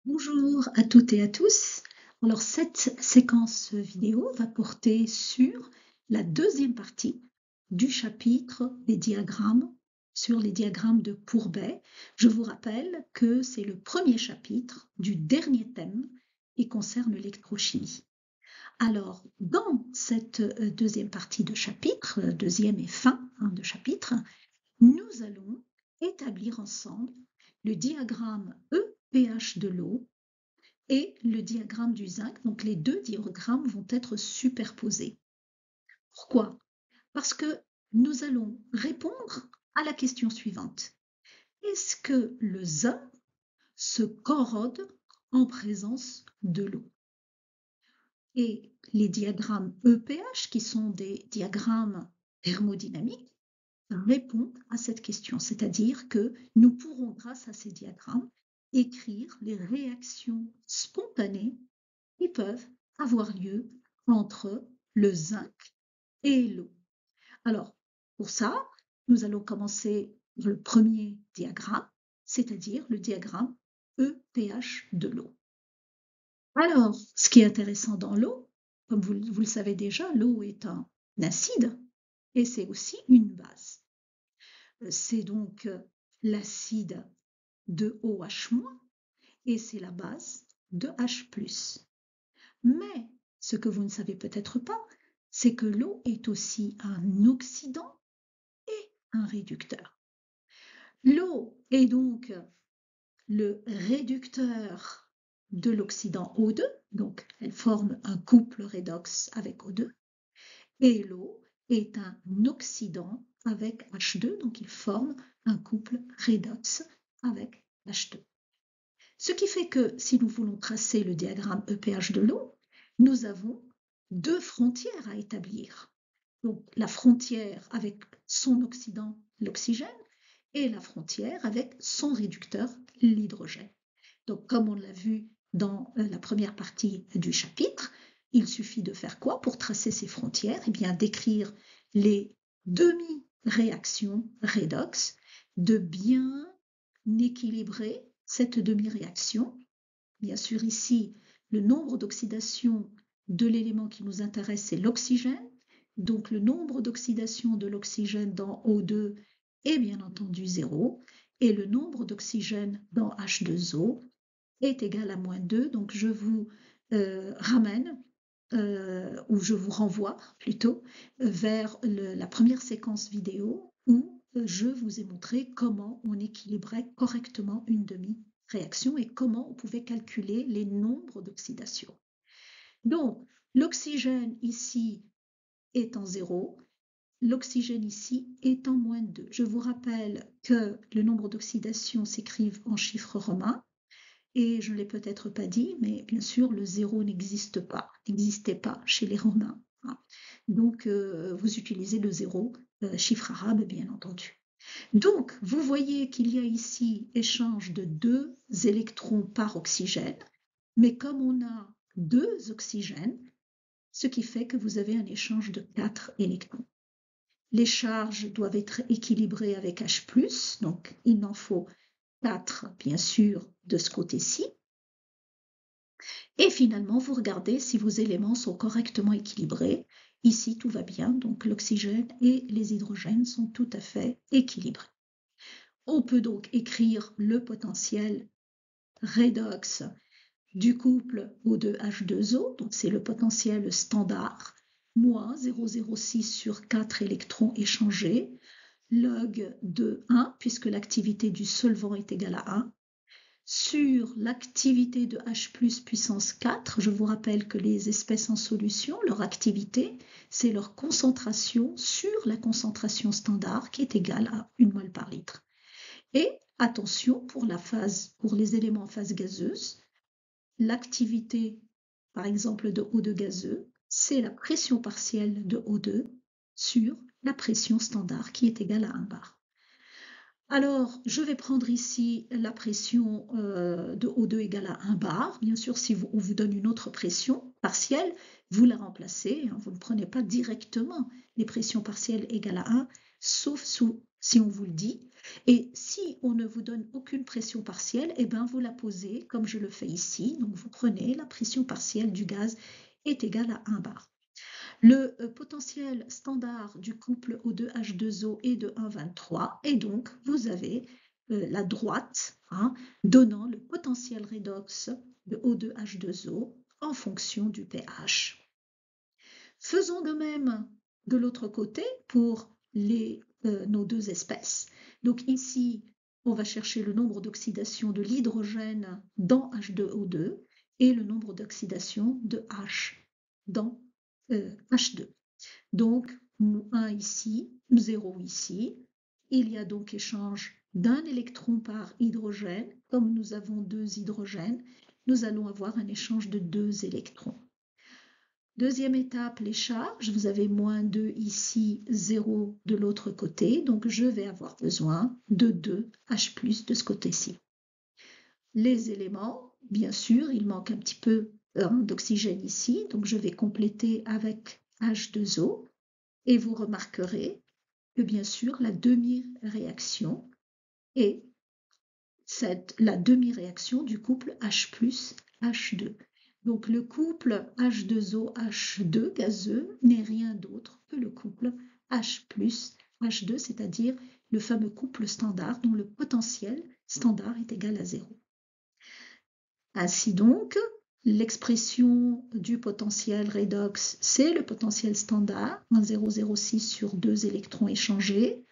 Bonjour à toutes et à tous. Alors cette séquence vidéo va porter sur la deuxième partie du chapitre des diagrammes, sur les diagrammes de Courbet. Je vous rappelle que c'est le premier chapitre du dernier thème qui concerne l'électrochimie. Alors, dans cette deuxième partie de chapitre, deuxième et fin de chapitre, nous allons établir ensemble le diagramme EPH de l'eau et le diagramme du zinc. Donc les deux diagrammes vont être superposés. Pourquoi? Parce que nous allons répondre à la question suivante. Est-ce que le zinc se corrode en présence de l'eau? Et les diagrammes EPH, qui sont des diagrammes thermodynamiques, répondent à cette question, c'est-à-dire que nous pourrons, grâce à ces diagrammes, écrire les réactions spontanées qui peuvent avoir lieu entre le zinc et l'eau. Alors, pour ça, nous allons commencer le premier diagramme, c'est-à-dire le diagramme EPH de l'eau. Alors, ce qui est intéressant dans l'eau, comme vous le savez déjà, l'eau est un acide et c'est aussi une base. C'est donc l'acide de OH- et c'est la base de H+. Mais ce que vous ne savez peut-être pas, c'est que l'eau est aussi un oxydant et un réducteur. L'eau est donc le réducteur de l'oxydant O2, donc elle forme un couple redox avec O2, et l'eau est un oxydant avec H2, donc il forme un couple redox avec H2. Ce qui fait que si nous voulons tracer le diagramme EPH de l'eau, nous avons deux frontières à établir. Donc la frontière avec son oxydant, l'oxygène, et la frontière avec son réducteur, l'hydrogène. Donc comme on l'a vu dans la première partie du chapitre, il suffit de faire quoi pour tracer ces frontières? Eh bien d'écrire les demi-réactions redox, de bien équilibrer cette demi-réaction. Bien sûr, ici, le nombre d'oxydation de l'élément qui nous intéresse, c'est l'oxygène. Donc, le nombre d'oxydation de l'oxygène dans O2 est bien entendu 0. Et le nombre d'oxygène dans H2O est égal à -2. Donc, je vous ramène, ou je vous renvoie plutôt, vers la première séquence vidéo où je vous ai montré comment on équilibrait correctement une demi-réaction et comment on pouvait calculer les nombres d'oxydation. Donc, l'oxygène ici est en 0, l'oxygène ici est en -2. Je vous rappelle que le nombre d'oxydation s'écrive en chiffres romains, et je ne l'ai peut-être pas dit, mais bien sûr, le 0 n'existait pas chez les Romains. Donc, vous utilisez le 0, chiffre arabe, bien entendu. Donc, vous voyez qu'il y a ici échange de 2 électrons par oxygène, mais comme on a 2 oxygènes, ce qui fait que vous avez un échange de 4 électrons. Les charges doivent être équilibrées avec H+, donc il en faut 4, bien sûr, de ce côté-ci. Et finalement, vous regardez si vos éléments sont correctement équilibrés. Ici, tout va bien, donc l'oxygène et les hydrogènes sont tout à fait équilibrés. On peut donc écrire le potentiel redox du couple O2H2O, donc c'est le potentiel standard, moins 0,06 sur 4 électrons échangés, log de 1, puisque l'activité du solvant est égale à 1, sur l'activité de H+ puissance 4. Je vous rappelle que les espèces en solution, leur activité, c'est leur concentration sur la concentration standard qui est égale à 1 mol par litre. Et attention, pour les éléments en phase gazeuse, l'activité, par exemple, de O2 gazeux, c'est la pression partielle de O2 sur la pression standard qui est égale à 1 bar. Alors, je vais prendre ici la pression de O2 égale à 1 bar. Bien sûr, si on vous donne une autre pression partielle, vous la remplacez. Vous ne prenez pas directement les pressions partielles égales à 1, sauf si on vous le dit. Et si on ne vous donne aucune pression partielle, eh bien vous la posez comme je le fais ici. Donc vous prenez la pression partielle du gaz est égale à 1 bar. Le potentiel standard du couple O2H2O est de 1,23 et donc vous avez la droite donnant le potentiel redox de O2H2O en fonction du pH. Faisons de même de l'autre côté pour nos deux espèces. Donc ici, on va chercher le nombre d'oxydation de l'hydrogène dans H2O2 et le nombre d'oxydation de H dans H2. Donc, 1 ici, 0 ici. Il y a donc échange d'un électron par hydrogène. Comme nous avons 2 hydrogènes, nous allons avoir un échange de 2 électrons. Deuxième étape, les charges. Vous avez moins 2 ici, 0 de l'autre côté. Donc, je vais avoir besoin de 2 H+ de ce côté-ci. Les éléments, bien sûr, il manque un petit peu d'oxygène ici. Donc, je vais compléter avec H2O. Et vous remarquerez que, bien sûr, la demi-réaction est la demi-réaction du couple H+ H2. Donc le couple H2O-H2 gazeux n'est rien d'autre que le couple H+ H2, c'est-à-dire le fameux couple standard dont le potentiel standard est égal à 0. Ainsi donc, l'expression du potentiel redox, c'est le potentiel standard, 1,006 sur 2 électrons échangés.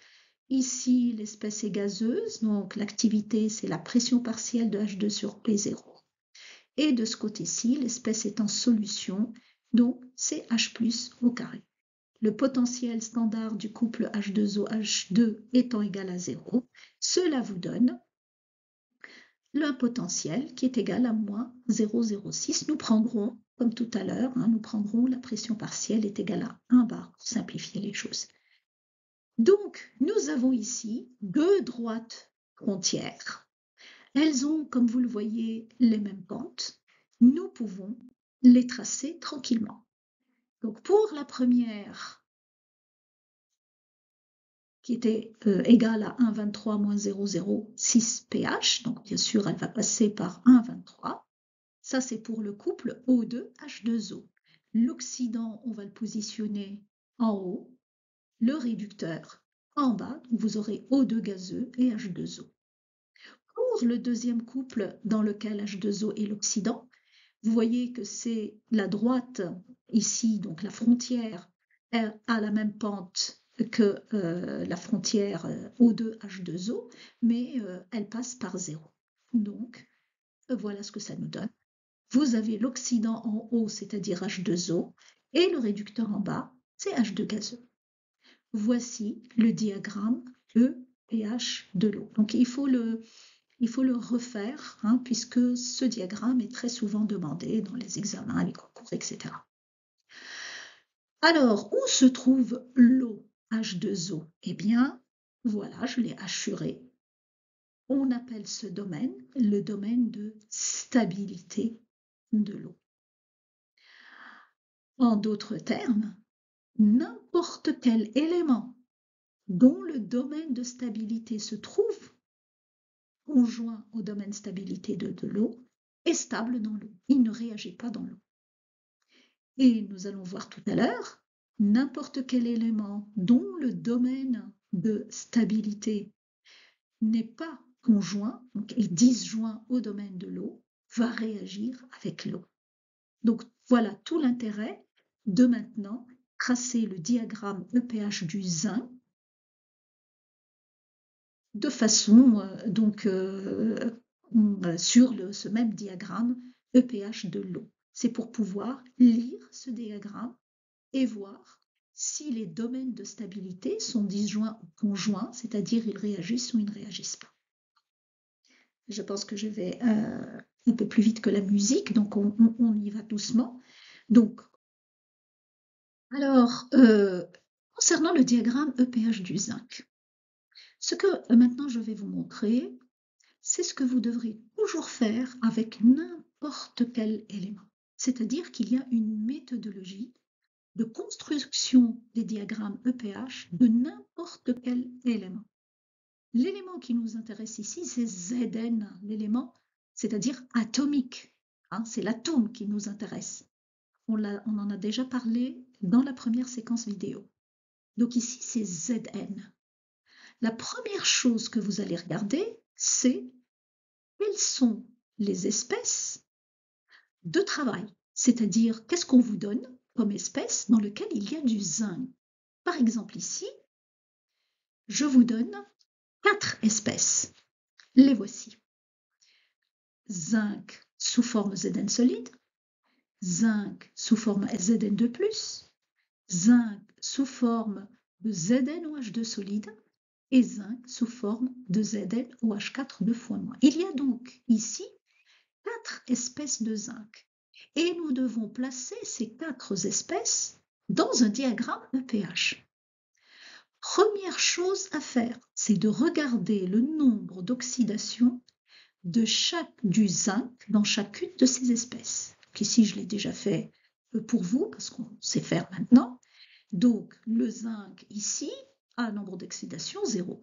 Ici, l'espèce est gazeuse, donc l'activité, c'est la pression partielle de H2 sur P0. Et de ce côté-ci, l'espèce est en solution, donc c'est H+ au carré. Le potentiel standard du couple H2O-H2 étant égal à 0, cela vous donne le potentiel qui est égal à moins 0,06. Nous prendrons, comme tout à l'heure, nous prendrons la pression partielle est égale à 1 bar pour simplifier les choses. Donc, nous avons ici 2 droites frontières. Elles ont, comme vous le voyez, les mêmes pentes. Nous pouvons les tracer tranquillement. Donc, pour la première, qui était égale à 1,23 moins 0,06 pH, donc bien sûr, elle va passer par 1,23. Ça, c'est pour le couple O2H2O. L'oxydant, on va le positionner en haut, le réducteur en bas, donc vous aurez O2 gazeux et H2O. Pour le deuxième couple dans lequel H2O est l'oxydant, vous voyez que c'est la droite ici, donc la frontière a la même pente que la frontière O2H2O, mais elle passe par 0. Donc, voilà ce que ça nous donne. Vous avez l'oxydant en haut, c'est-à-dire H2O, et le réducteur en bas, c'est H2 gazeux. Voici le diagramme EPH de l'eau. Donc, il faut le refaire, puisque ce diagramme est très souvent demandé dans les examens, les concours, etc. Alors, où se trouve l'eau H2O? Eh bien, voilà, je l'ai assuré. On appelle ce domaine le domaine de stabilité de l'eau. En d'autres termes, n'importe quel élément dont le domaine de stabilité se trouve conjoint au domaine stabilité de l'eau est stable dans l'eau. Il ne réagit pas dans l'eau. Et nous allons voir tout à l'heure, n'importe quel élément dont le domaine de stabilité n'est pas conjoint, donc est disjoint au domaine de l'eau, va réagir avec l'eau. Donc voilà tout l'intérêt de maintenant tracer le diagramme EPH du zinc de façon sur ce même diagramme EPH de l'eau. C'est pour pouvoir lire ce diagramme et voir si les domaines de stabilité sont disjoints ou conjoints, c'est-à-dire ils réagissent ou ils ne réagissent pas. Je pense que je vais un peu plus vite que la musique, donc on y va doucement. Donc, alors, concernant le diagramme EPH du zinc, ce que maintenant je vais vous montrer, c'est ce que vous devrez toujours faire avec n'importe quel élément. C'est-à-dire qu'il y a une méthodologie de construction des diagrammes EPH de n'importe quel élément. L'élément qui nous intéresse ici, c'est Zn, l'élément, c'est-à-dire atomique. Hein, c'est l'atome qui nous intéresse. On en a déjà parlé dans la première séquence vidéo. Donc ici, c'est Zn. La première chose que vous allez regarder, c'est quelles sont les espèces de travail, c'est-à-dire qu'est-ce qu'on vous donne comme espèce dans lequel il y a du zinc. Par exemple ici, je vous donne 4 espèces. Les voici. Zinc sous forme Zn solide, zinc sous forme Zn2+, zinc sous forme de ZnOH2 solide et zinc sous forme de ZnOH4 2 fois moins. Il y a donc ici 4 espèces de zinc et nous devons placer ces 4 espèces dans un diagramme EPH. Première chose à faire, c'est de regarder le nombre d'oxydations du zinc dans chacune de ces espèces. Donc ici, je l'ai déjà fait pour vous parce qu'on sait faire maintenant. Donc, le zinc ici a un nombre d'oxydation 0.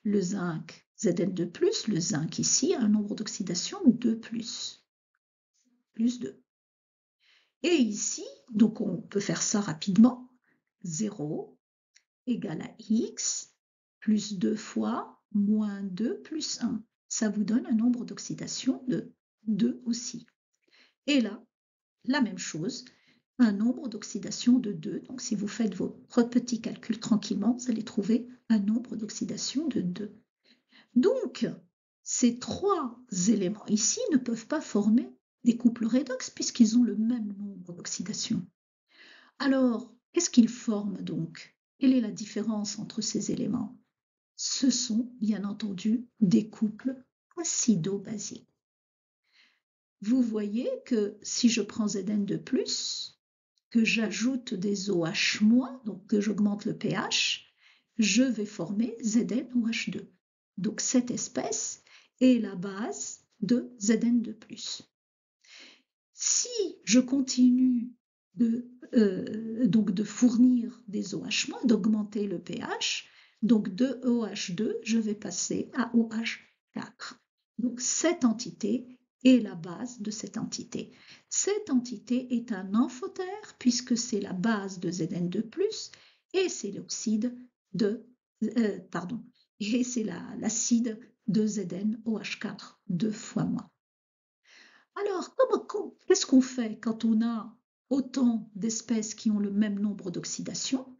Le zinc Zn2+, le zinc ici a un nombre d'oxydation 2+, plus 2. Et ici, donc on peut faire ça rapidement, 0 égale à x plus 2 fois moins 2 plus 1. Ça vous donne un nombre d'oxydation de 2 aussi. Et là, la même chose, un nombre d'oxydation de 2. Donc si vous faites votre petit calcul tranquillement, vous allez trouver un nombre d'oxydation de 2. Donc, ces 3 éléments ici ne peuvent pas former des couples redox puisqu'ils ont le même nombre d'oxydation. Alors, qu'est-ce qu'ils forment donc? Quelle est la différence entre ces éléments? Ce sont, bien entendu, des couples acido-basiques. Vous voyez que si je prends Zn2+, que j'ajoute des OH-, donc que j'augmente le pH, je vais former ZnOH2. Donc cette espèce est la base de Zn2+. Si je continue donc de fournir des OH-, d'augmenter le pH, donc de OH2, je vais passer à OH4. Donc cette entité est la base de cette entité. Cette entité est un amphotère puisque c'est la base de Zn2+, et c'est l'oxyde de, et c'est l'acide de ZnOH4 2 fois moins. Alors, qu'est-ce qu'on fait quand on a autant d'espèces qui ont le même nombre d'oxydations?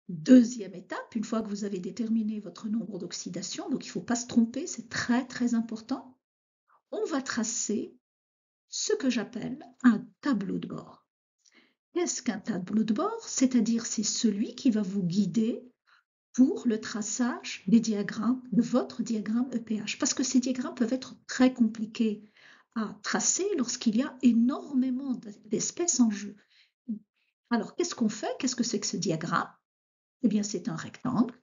Deuxième étape, une fois que vous avez déterminé votre nombre d'oxydations, donc il ne faut pas se tromper, c'est très très important, on va tracer ce que j'appelle un tableau de bord. Qu'est-ce qu'un tableau de bord? C'est-à-dire c'est celui qui va vous guider pour le traçage des diagrammes, de votre diagramme EPH, parce que ces diagrammes peuvent être très compliqués à tracer lorsqu'il y a énormément d'espèces en jeu. Alors, qu'est-ce qu'on fait? Qu'est-ce que c'est que ce diagramme? Eh bien, c'est un rectangle.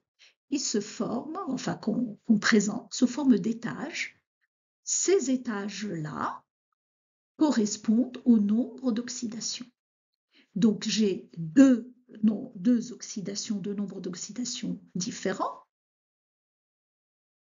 Il se forme, enfin qu'on présente sous forme d'étages. Ces étages-là correspondent au nombre d'oxydations. Donc, j'ai deux oxydations, deux nombres d'oxydation différents,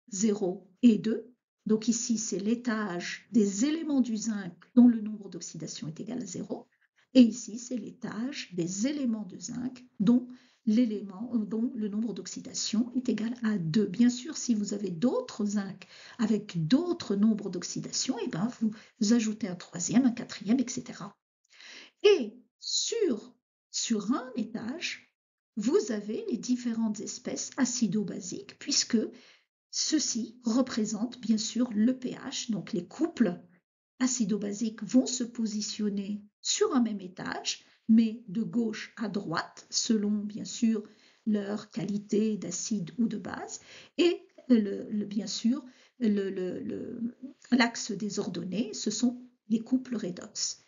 0 et 2. Donc ici, c'est l'étage des éléments du zinc dont le nombre d'oxydation est égal à 0. Et ici, c'est l'étage des éléments de zinc dont le nombre d'oxydation est égal à 2. Bien sûr, si vous avez d'autres zinc avec d'autres nombres d'oxydation, eh ben, vous ajoutez un troisième, un quatrième, etc. Et sur un étage, vous avez les différentes espèces acido-basiques, puisque ceci représente bien sûr le pH, donc les couples acido-basiques vont se positionner sur un même étage, mais de gauche à droite, selon bien sûr leur qualité d'acide ou de base, et bien sûr l'axe des ordonnées, ce sont les couples redox.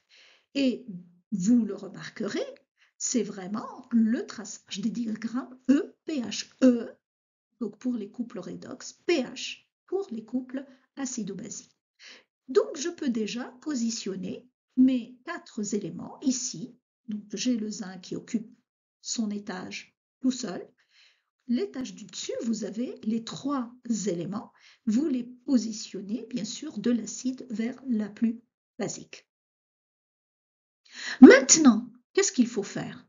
Et vous le remarquerez, c'est vraiment le traçage des diagrammes EPH. Donc pour les couples redox, pH pour les couples acido-basiques. Donc je peux déjà positionner mes 4 éléments ici. Donc j'ai le zinc qui occupe son étage tout seul. l'étage du dessus, vous avez les 3 éléments. Vous les positionnez, bien sûr, de l'acide vers la plus basique. Maintenant, qu'est-ce qu'il faut faire?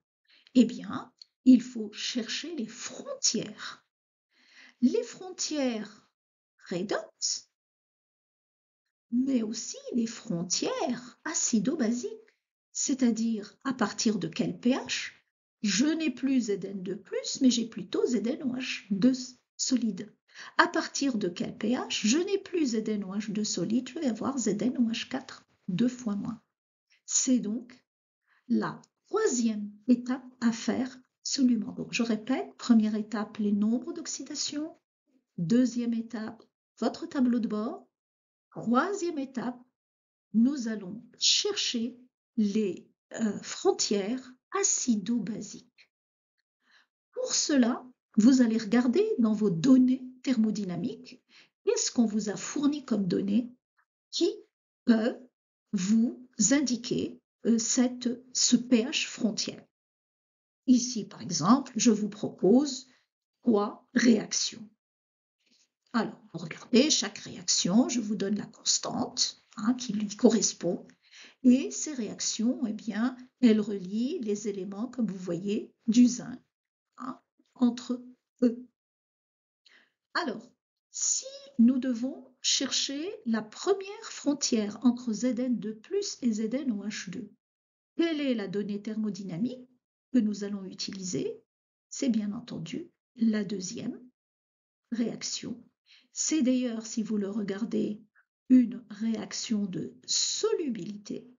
Eh bien, il faut chercher les frontières. Les frontières redox, mais aussi les frontières acido-basiques. C'est-à-dire, à partir de quel pH? Je n'ai plus Zn2+, mais j'ai plutôt ZnOH2 solide. À partir de quel pH? Je n'ai plus ZnOH2 solide, je vais avoir ZnOH4, 2 fois moins. C'est donc la 3e étape à faire absolument. Donc, je répète, première étape, les nombres d'oxydation. 2e étape, votre tableau de bord. 3e étape, nous allons chercher les frontières acido-basiques. Pour cela, vous allez regarder dans vos données thermodynamiques, qu'est-ce qu'on vous a fourni comme données qui peuvent vous indiquer ce pH frontière. Ici, par exemple, je vous propose 3 réactions. Alors, vous regardez chaque réaction, je vous donne la constante qui lui correspond. Et ces réactions, eh bien, elles relient les éléments, comme vous voyez, du zinc entre eux. Alors, si nous devons chercher la première frontière entre Zn2+ et ZnOH2, quelle est la donnée thermodynamique que nous allons utiliser? C'est bien entendu la 2e réaction. C'est d'ailleurs, si vous le regardez, une réaction de solubilité.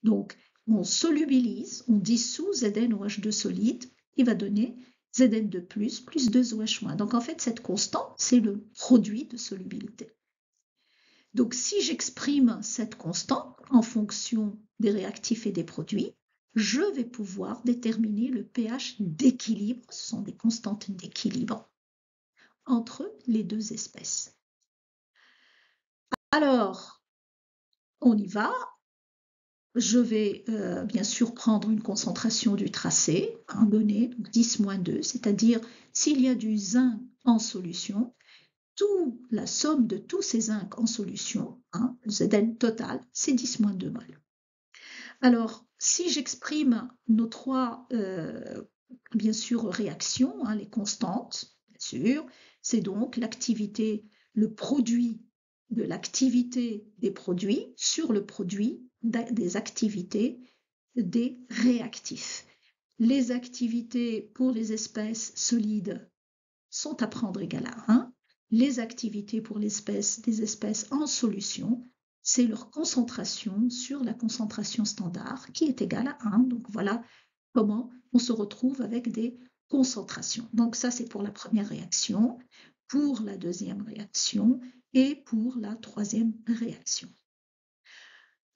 Donc, on solubilise, on dissout ZnOH2 solide, qui va donner Zn2+, plus 2OH-. Donc, en fait, cette constante, c'est le produit de solubilité. Donc, si j'exprime cette constante en fonction des réactifs et des produits, je vais pouvoir déterminer le pH d'équilibre, ce sont des constantes d'équilibre, entre les 2 espèces. Alors, on y va. Je vais bien sûr prendre une concentration du tracé, donnée, 10-2, c'est-à-dire s'il y a du zinc en solution, la somme de tous ces zincs en solution, Zn total, c'est 10-2 mol. Alors, si j'exprime nos 3, bien sûr, réactions, les constantes, bien sûr, c'est donc l'activité, le produit de l'activité des produits sur le produit des activités des réactifs. Les activités pour les espèces solides sont à prendre égal à 1. Les activités pour des espèces en solution, c'est leur concentration sur la concentration standard qui est égale à 1. Donc voilà comment on se retrouve avec des concentrations. Donc ça, c'est pour la première réaction, pour la 2e réaction et pour la 3e réaction.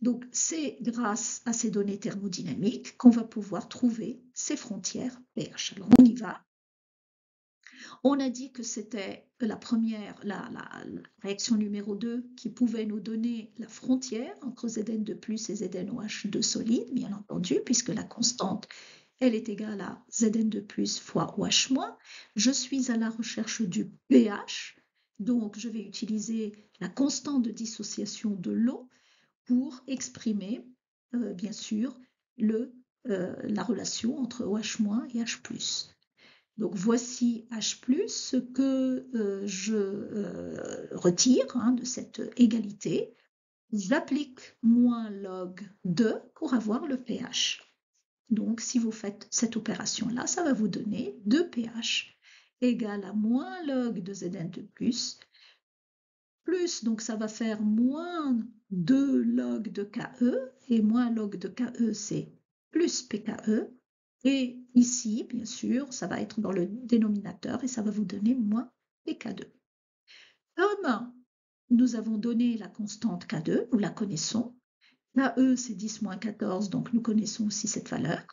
Donc c'est grâce à ces données thermodynamiques qu'on va pouvoir trouver ces frontières pH. Alors on y va. On a dit que c'était la première, la réaction numéro 2 qui pouvait nous donner la frontière entre Zn2+ et ZnOH2 solide, bien entendu, puisque la constante, elle est égale à Zn2+ fois OH-. Je suis à la recherche du pH, donc je vais utiliser la constante de dissociation de l'eau pour exprimer, bien sûr, la relation entre OH- et H+. Donc voici H+, ce que je retire de cette égalité. J'applique moins log 2 pour avoir le pH. Donc si vous faites cette opération-là, ça va vous donner 2 pH égale à moins log de Zn2+, plus, donc ça va faire moins 2 log de KE, et moins log de KE, c'est plus PKE. Et ici, bien sûr, ça va être dans le dénominateur et ça va vous donner moins PK2. Comme nous avons donné la constante K2, nous la connaissons. KE, c'est 10-14, donc nous connaissons aussi cette valeur.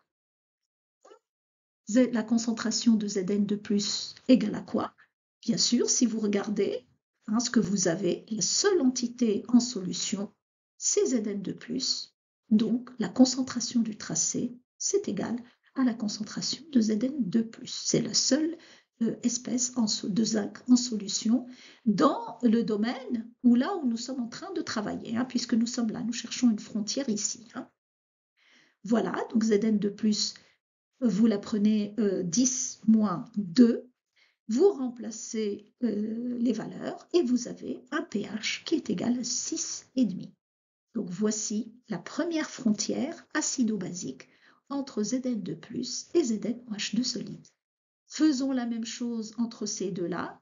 La concentration de Zn2+ égale à quoi? Bien sûr, si vous regardez ce que vous avez, la seule entité en solution, c'est Zn2+. Donc, la concentration du tracé, c'est égal à la concentration de Zn2+. C'est la seule espèces de zinc en solution dans le domaine où nous sommes en train de travailler, hein, puisque nous sommes là, nous cherchons une frontière ici. Hein. Voilà, donc Zn de plus, vous la prenez 10 moins 2, vous remplacez les valeurs et vous avez un pH qui est égal à 6,5. Donc voici la première frontière acido-basique entre Zn de plus et ZnOH2 solide. Faisons la même chose entre ces deux-là.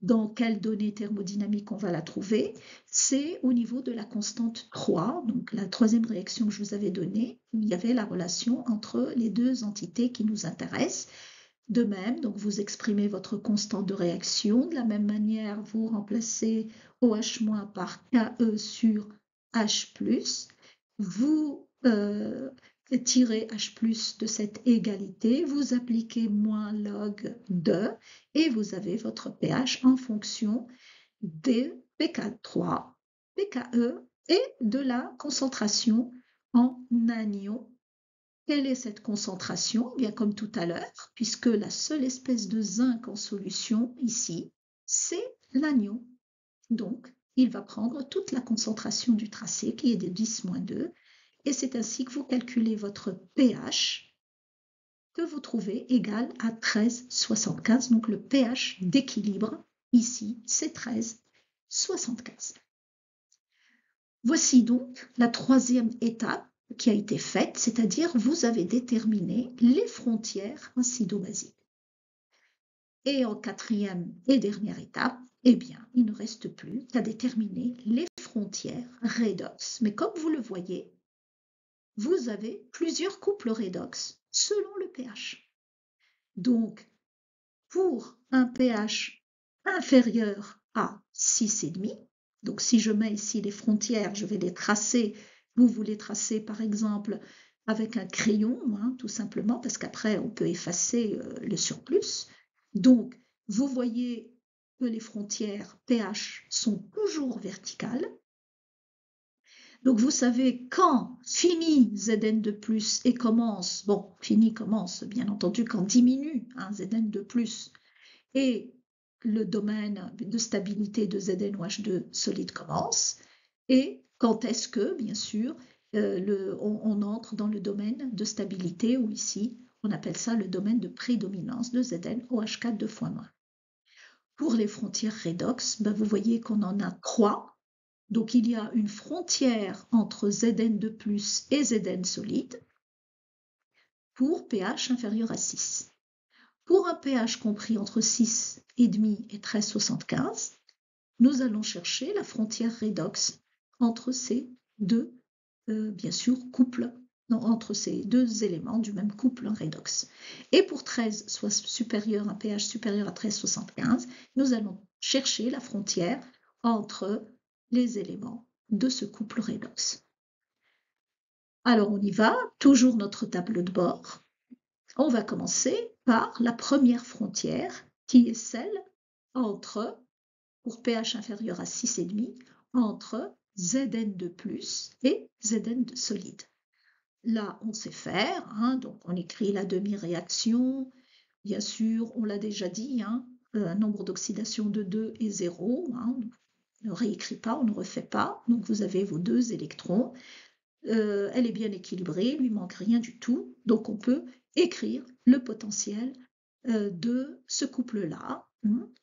Dans quelle donnée thermodynamique on va la trouver? C'est au niveau de la constante 3, donc la troisième réaction que je vous avais donnée, où il y avait la relation entre les deux entités qui nous intéressent. De même, donc vous exprimez votre constante de réaction. De la même manière, vous remplacez OH- par Ke sur H+. Vous tirez H+ de cette égalité, vous appliquez moins log 2 et vous avez votre pH en fonction de pK3, pKe et de la concentration en anion. Quelle est cette concentration? Bien comme tout à l'heure, puisque la seule espèce de zinc en solution ici, c'est l'anion. Donc, il va prendre toute la concentration du tracé qui est de 10-2 et c'est ainsi que vous calculez votre pH que vous trouvez égal à 13,75. Donc le pH d'équilibre ici, c'est 13,75. Voici donc la troisième étape qui a été faite, c'est-à-dire vous avez déterminé les frontières acido-basiques. Et en quatrième et dernière étape, eh bien, il ne reste plus qu'à déterminer les frontières redox. Mais comme vous le voyez, vous avez plusieurs couples redox selon le pH. Donc, pour un pH inférieur à 6,5, donc si je mets ici les frontières, je vais les tracer. Vous voulez tracer par exemple avec un crayon, hein, tout simplement, parce qu'après on peut effacer le surplus. Donc, vous voyez que les frontières pH sont toujours verticales. Donc vous savez quand finit Zn de plus et commence, bon, fini commence bien entendu quand diminue Zn de plus et le domaine de stabilité de ZnOH2 solide commence, et quand est-ce que, bien sûr, on entre dans le domaine de stabilité, ou ici, on appelle ça le domaine de prédominance de ZnOH4 2 fois moins. Pour les frontières redox, vous voyez qu'on en a 3. Donc il y a une frontière entre Zn de plus et Zn solide pour pH inférieur à 6. Pour un pH compris entre 6,5 et 13,75, nous allons chercher la frontière redox entre ces deux, bien sûr, couples, non, entre ces deux éléments du même couple redox. Et pour 13, soit supérieur, un pH supérieur à 13,75, nous allons chercher la frontière entre les éléments de ce couple redox. Alors on y va, toujours notre tableau de bord. On va commencer par la première frontière qui est celle entre, pour pH inférieur à 6,5, entre Zn de plus et Zn de solide. Là, on sait faire, hein, donc on écrit la demi-réaction. Bien sûr, on l'a déjà dit, hein, un nombre d'oxydation de 2 et 0. Hein, on ne réécrit pas, on ne refait pas. Donc vous avez vos deux électrons. Elle est bien équilibrée, il ne lui manque rien du tout. Donc on peut écrire le potentiel de ce couple-là.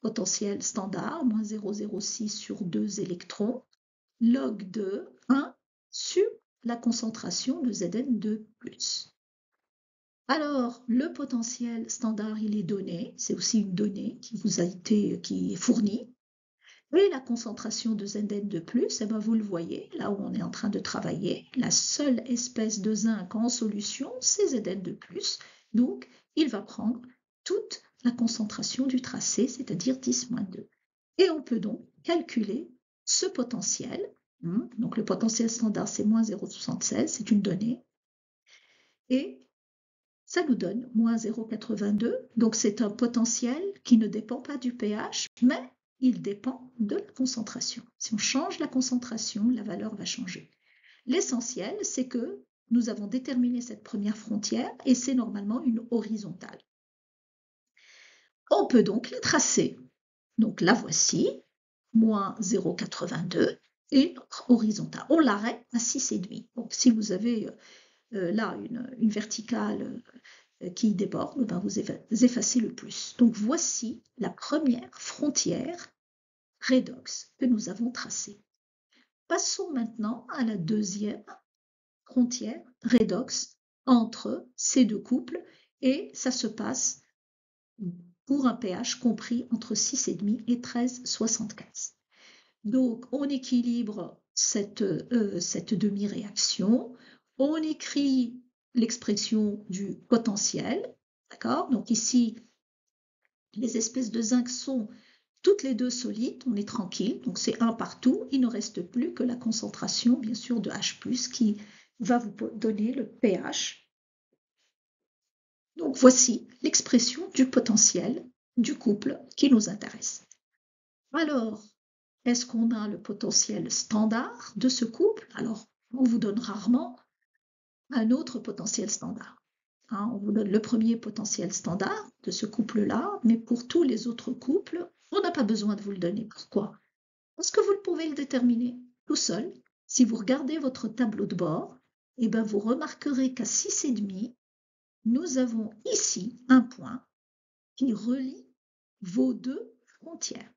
Potentiel standard, moins 0,06 sur 2 électrons, log de 1 sur la concentration de Zn2+. Alors, le potentiel standard, il est donné, c'est aussi une donnée qui est fournie. Et la concentration de Zn2+, vous le voyez, là où on est en train de travailler, la seule espèce de zinc en solution, c'est Zn2+. Donc, il va prendre toute la concentration du tracé, c'est-à-dire 10-2. Et on peut donc calculer ce potentiel. Donc, le potentiel standard, c'est moins 0,76, c'est une donnée. Et ça nous donne moins 0,82. Donc, c'est un potentiel qui ne dépend pas du pH, mais il dépend de la concentration. Si on change la concentration, la valeur va changer. L'essentiel, c'est que nous avons déterminé cette première frontière et c'est normalement une horizontale. On peut donc les tracer. Donc la voici, moins 0,82 et notre horizontale. On l'arrête à 6,5. Donc si vous avez là une verticale qui déborde, ben vous effacez le plus. Donc voici la première frontière redox que nous avons tracée. Passons maintenant à la deuxième frontière redox entre ces deux couples et ça se passe pour un pH compris entre 6,5 et 13,75. Donc on équilibre cette demi-réaction, on écrit l'expression du potentiel, d'accord? Donc ici, les espèces de zinc sont toutes les deux solides, on est tranquille, donc c'est 1 partout, il ne reste plus que la concentration, bien sûr, de H+, qui va vous donner le pH. Donc voici l'expression du potentiel du couple qui nous intéresse. Alors, est-ce qu'on a le potentiel standard de ce couple? Alors, on vous donne rarement un autre potentiel standard. Hein, on vous donne le premier potentiel standard de ce couple-là, mais pour tous les autres couples, on n'a pas besoin de vous le donner. Pourquoi? Parce que vous pouvez le déterminer tout seul. Si vous regardez votre tableau de bord, eh ben vous remarquerez qu'à 6,5, nous avons ici un point qui relie vos deux frontières.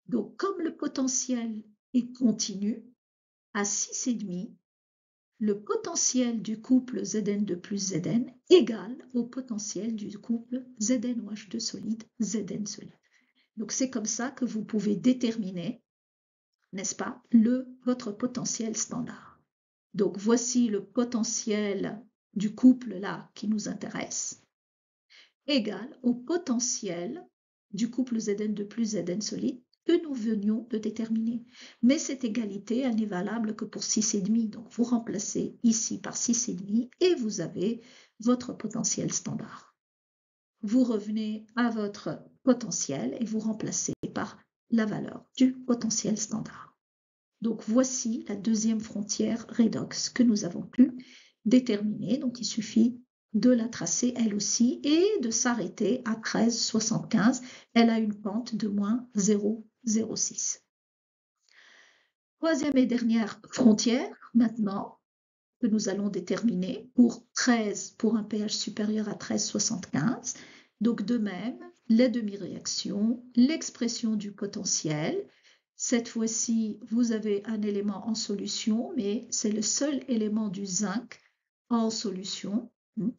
Donc, comme le potentiel est continu, à 6,5, le potentiel du couple Zn2 plus Zn égale au potentiel du couple ZnOH2 solide, Zn solide. Donc, c'est comme ça que vous pouvez déterminer, n'est-ce pas, votre potentiel standard. Donc, voici le potentiel du couple là qui nous intéresse, égal au potentiel du couple Zn2 plus Zn solide que nous venions de déterminer. Mais cette égalité, elle n'est valable que pour 6,5. Donc, vous remplacez ici par 6,5 et vous avez votre potentiel standard. Vous revenez à votre potentiel et vous remplacez par la valeur du potentiel standard. Donc, voici la deuxième frontière redox que nous avons pu déterminer. Donc, il suffit de la tracer elle aussi et de s'arrêter à 13,75. Elle a une pente de moins 0,06. Troisième et dernière frontière maintenant que nous allons déterminer pour 13, pour un pH supérieur à 13,75. Donc de même, les demi-réactions, l'expression du potentiel. Cette fois-ci, vous avez un élément en solution, mais c'est le seul élément du zinc en solution.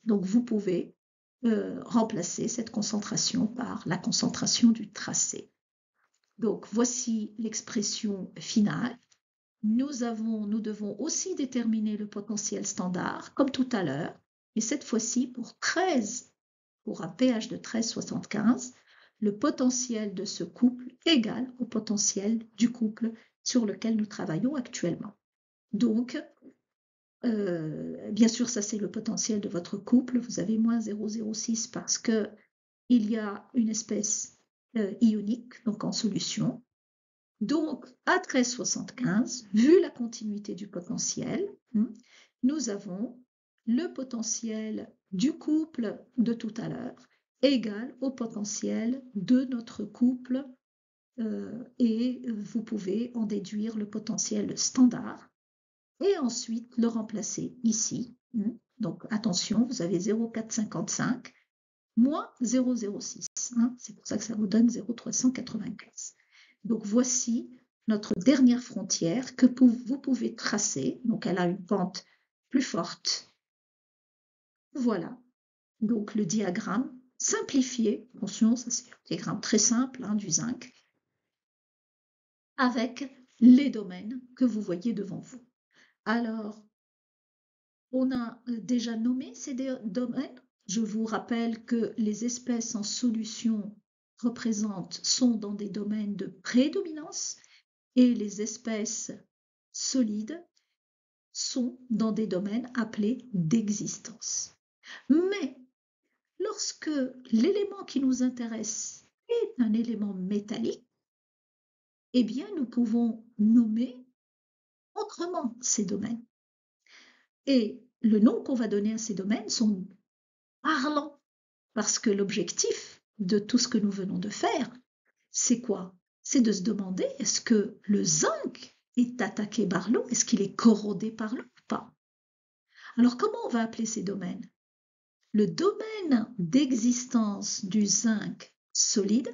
Donc vous pouvez remplacer cette concentration par la concentration du tracé. Donc voici l'expression finale. Nous devons aussi déterminer le potentiel standard, comme tout à l'heure, mais cette fois-ci pour 13, pour un pH de 13,75, le potentiel de ce couple égal au potentiel du couple sur lequel nous travaillons actuellement. Donc, bien sûr, ça c'est le potentiel de votre couple, vous avez moins 0,06 parce qu'il y a une espèce ionique, donc en solution. Donc, à 13,75, vu la continuité du potentiel, nous avons le potentiel du couple de tout à l'heure égal au potentiel de notre couple et vous pouvez en déduire le potentiel standard et ensuite le remplacer ici. Donc, attention, vous avez 0,455 moins 0,06. C'est pour ça que ça vous donne 0,395. Donc, voici notre dernière frontière que vous pouvez tracer. Donc, elle a une pente plus forte. Voilà. Donc, le diagramme simplifié. Attention, ça c'est un diagramme très simple du zinc. Avec les domaines que vous voyez devant vous. Alors, on a déjà nommé ces domaines. Je vous rappelle que les espèces en solution sont dans des domaines de prédominance et les espèces solides sont dans des domaines appelés d'existence. Mais lorsque l'élément qui nous intéresse est un élément métallique, eh bien nous pouvons nommer autrement ces domaines. Et le nom qu'on va donner à ces domaines sont parlants, parce que l'objectif de tout ce que nous venons de faire, c'est quoi? C'est de se demander, est-ce que le zinc est attaqué par l'eau? Est-ce qu'il est corrodé par l'eau ou pas? Alors, comment on va appeler ces domaines? Le domaine d'existence du zinc solide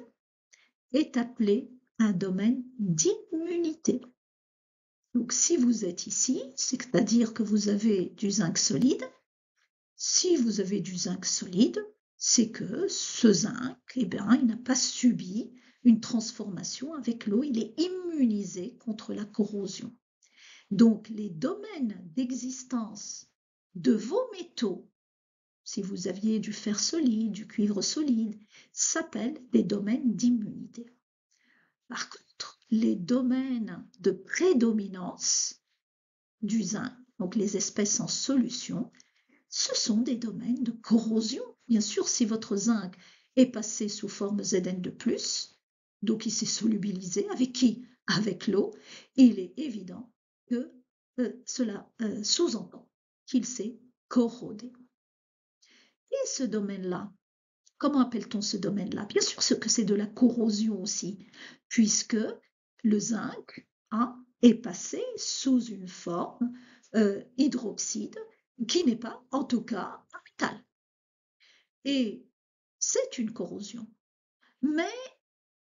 est appelé un domaine d'immunité. Donc, si vous êtes ici, c'est-à-dire que vous avez du zinc solide. Si vous avez du zinc solide, c'est que ce zinc, eh bien, il n'a pas subi une transformation avec l'eau, il est immunisé contre la corrosion. Donc, les domaines d'existence de vos métaux, si vous aviez du fer solide, du cuivre solide, s'appellent des domaines d'immunité. Par contre, les domaines de prédominance du zinc, donc les espèces en solution, ce sont des domaines de corrosion. Bien sûr, si votre zinc est passé sous forme Zn2+, donc il s'est solubilisé avec qui? Avec l'eau, il est évident que cela sous-entend qu'il s'est corrodé. Et ce domaine-là, comment appelle-t-on ce domaine-là? Bien sûr que c'est de la corrosion aussi, puisque le zinc est passé sous une forme hydroxyde qui n'est pas, en tout cas, un métal. Et c'est une corrosion, mais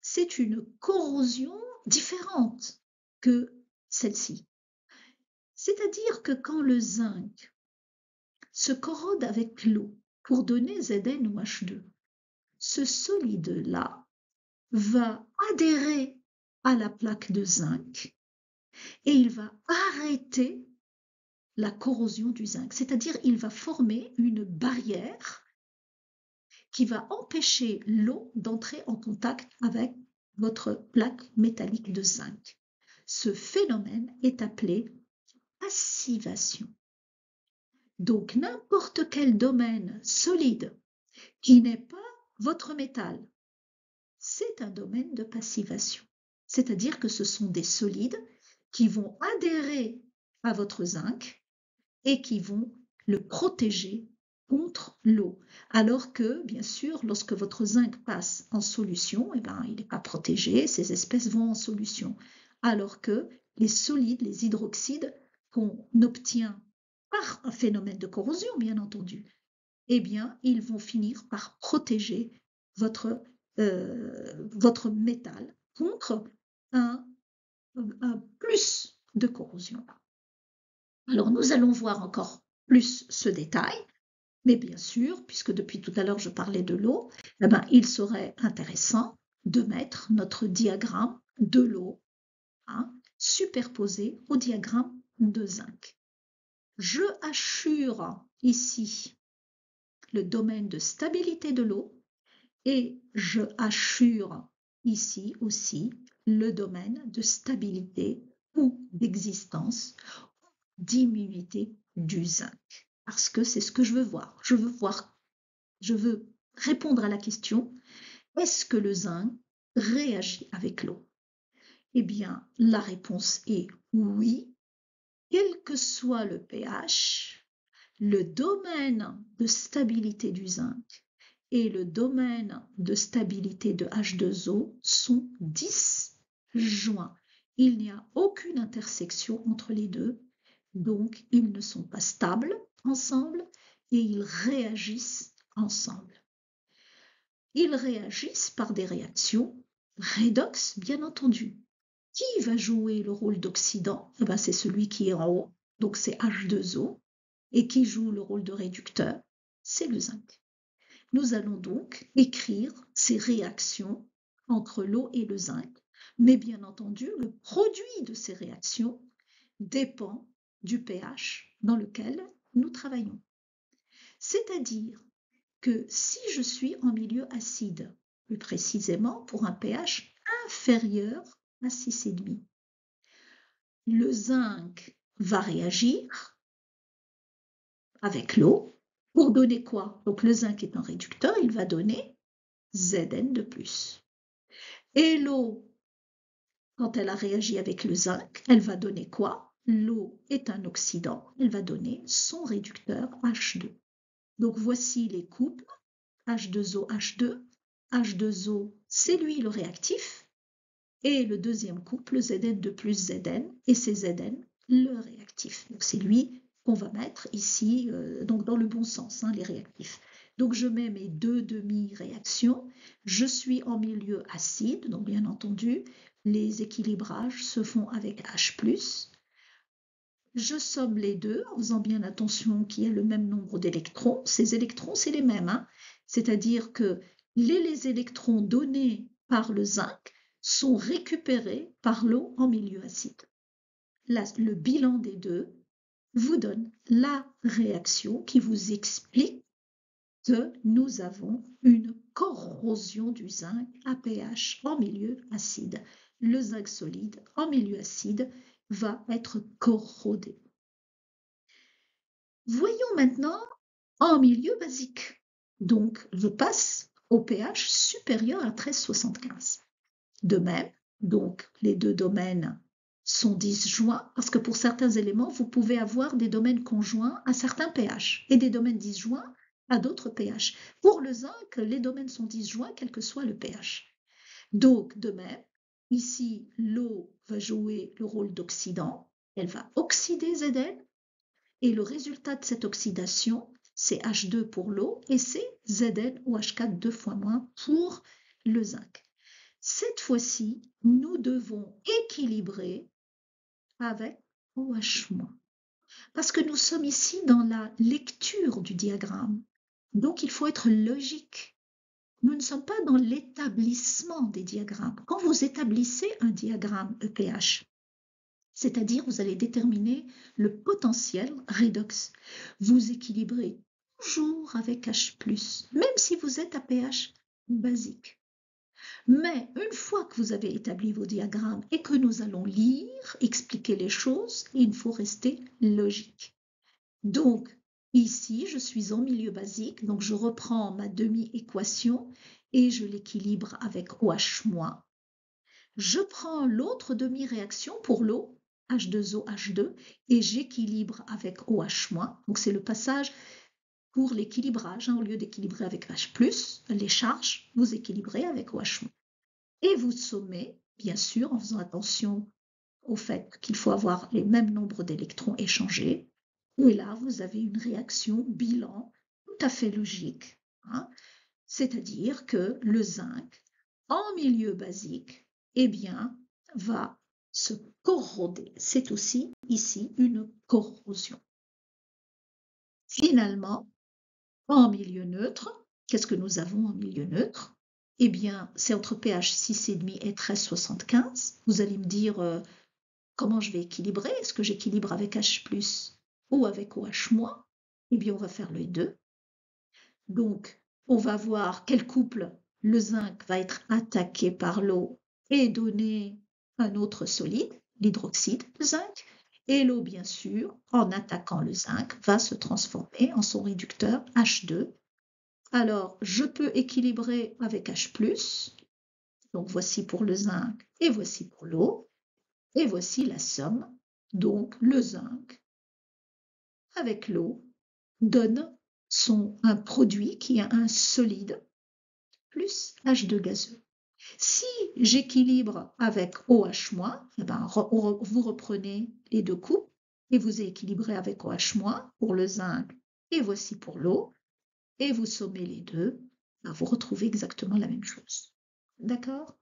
c'est une corrosion différente que celle-ci. C'est-à-dire que quand le zinc se corrode avec l'eau pour donner Zn ou H2, ce solide-là va adhérer à la plaque de zinc et il va arrêter la corrosion du zinc, c'est-à-dire il va former une barrière qui va empêcher l'eau d'entrer en contact avec votre plaque métallique de zinc. Ce phénomène est appelé passivation. Donc n'importe quel domaine solide qui n'est pas votre métal, c'est un domaine de passivation. C'est-à-dire que ce sont des solides qui vont adhérer à votre zinc et qui vont le protéger contre l'eau. Alors que, bien sûr, lorsque votre zinc passe en solution, eh ben, il n'est pas protégé, ces espèces vont en solution. Alors que les solides, les hydroxydes qu'on obtient par un phénomène de corrosion, bien entendu, eh bien, ils vont finir par protéger votre métal contre un plus de corrosion. Alors, nous allons voir encore plus ce détail, mais bien sûr, puisque depuis tout à l'heure je parlais de l'eau, eh ben, il serait intéressant de mettre notre diagramme de l'eau superposé au diagramme de zinc. Je assure ici le domaine de stabilité de l'eau et je assure ici aussi le domaine de stabilité ou d'existence, d'immunité du zinc. Parce que c'est ce que je veux voir. Je veux répondre à la question, est-ce que le zinc réagit avec l'eau? Eh bien, la réponse est oui, quel que soit le pH, le domaine de stabilité du zinc et le domaine de stabilité de H2O sont disjoints. Il n'y a aucune intersection entre les deux, donc ils ne sont pas stables ensemble et ils réagissent ensemble. Ils réagissent par des réactions redox, bien entendu. Qui va jouer le rôle d'oxydant? Eh ben, c'est celui qui est en haut, donc c'est H2O, et qui joue le rôle de réducteur? C'est le zinc. Nous allons donc écrire ces réactions entre l'eau et le zinc, mais bien entendu, le produit de ces réactions dépend du pH dans lequel nous travaillons. C'est-à-dire que si je suis en milieu acide, plus précisément pour un pH inférieur à 6,5, le zinc va réagir avec l'eau pour donner quoi? Donc le zinc est un réducteur, il va donner Zn2+. Et l'eau, quand elle a réagi avec le zinc, elle va donner quoi? L'eau est un oxydant, elle va donner son réducteur H2. Donc voici les couples H2O, H2 H2O, c'est lui le réactif, et le deuxième couple, Zn2 plus Zn, et c'est Zn le réactif. Donc c'est lui qu'on va mettre ici, donc dans le bon sens, hein, les réactifs. Donc je mets mes deux demi-réactions, je suis en milieu acide, donc bien entendu, les équilibrages se font avec H+. Je somme les deux en faisant bien attention qu'il y ait le même nombre d'électrons. Ces électrons, c'est les mêmes, hein. C'est-à-dire que les électrons donnés par le zinc sont récupérés par l'eau en milieu acide. Là, le bilan des deux vous donne la réaction qui vous explique que nous avons une corrosion du zinc à pH en milieu acide. Le zinc solide en milieu acide va être corrodé. Voyons maintenant en milieu basique. Donc, je passe au pH supérieur à 13,75. De même, donc, les deux domaines sont disjoints, parce que pour certains éléments, vous pouvez avoir des domaines conjoints à certains pH et des domaines disjoints à d'autres pH. Pour le zinc, les domaines sont disjoints, quel que soit le pH. Donc, de même, ici, l'eau va jouer le rôle d'oxydant, elle va oxyder Zn, et le résultat de cette oxydation, c'est H2 pour l'eau, et c'est ZnOH4 deux fois moins pour le zinc. Cette fois-ci, nous devons équilibrer avec OH-. Parce que nous sommes ici dans la lecture du diagramme. Donc, il faut être logique. Nous ne sommes pas dans l'établissement des diagrammes. Quand vous établissez un diagramme EPH, c'est-à-dire vous allez déterminer le potentiel redox, vous équilibrez toujours avec H+, même si vous êtes à pH basique. Mais une fois que vous avez établi vos diagrammes et que nous allons lire, expliquer les choses, il faut rester logique. Donc, ici, je suis en milieu basique, donc je reprends ma demi-équation et je l'équilibre avec OH-. Je prends l'autre demi-réaction pour l'eau, H2O, H2, et j'équilibre avec OH-. Donc, c'est le passage pour l'équilibrage, hein, au lieu d'équilibrer avec H+, les charges, vous équilibrez avec OH-. Et vous sommez, bien sûr, en faisant attention au fait qu'il faut avoir les mêmes nombres d'électrons échangés. Et là, vous avez une réaction bilan tout à fait logique, hein, c'est-à-dire que le zinc, en milieu basique, eh bien, va se corroder. C'est aussi ici une corrosion. Finalement, en milieu neutre, qu'est-ce que nous avons en milieu neutre? Eh bien, c'est entre pH 6,5 et 13,75. Vous allez me dire comment je vais équilibrer. Est-ce que j'équilibre avec H+ ou avec OH-? Eh bien, on va faire les deux. Donc, on va voir quel couple le zinc va être attaqué par l'eau et donner un autre solide, l'hydroxyde de zinc. Et l'eau, bien sûr, en attaquant le zinc, va se transformer en son réducteur H2. Alors, je peux équilibrer avec H+, donc voici pour le zinc et voici pour l'eau, et voici la somme, donc le zinc avec l'eau donne un produit qui a un solide plus H2 gazeux. Si j'équilibre avec OH-, eh ben, vous reprenez les deux coupes et vous équilibrez avec OH- pour le zinc et voici pour l'eau, et vous sommez les deux, ben, vous retrouvez exactement la même chose. D'accord?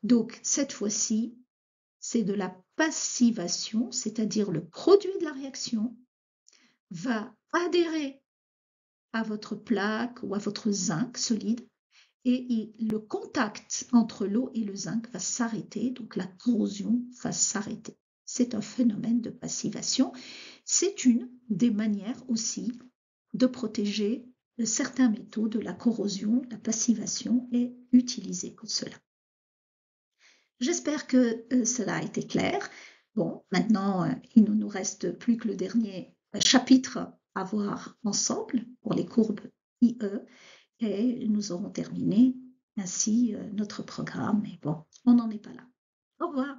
Donc, cette fois-ci, c'est de la passivation, c'est-à-dire le produit de la réaction va adhérer à votre plaque ou à votre zinc solide, et le contact entre l'eau et le zinc va s'arrêter, donc la corrosion va s'arrêter. C'est un phénomène de passivation. C'est une des manières aussi de protéger certains métaux de la corrosion. La passivation est utilisée pour cela. J'espère que cela a été clair. Bon, maintenant, il ne nous reste plus que le dernier chapitre à voir ensemble pour les courbes IE, et nous aurons terminé ainsi notre programme. Mais bon, on n'en est pas là. Au revoir.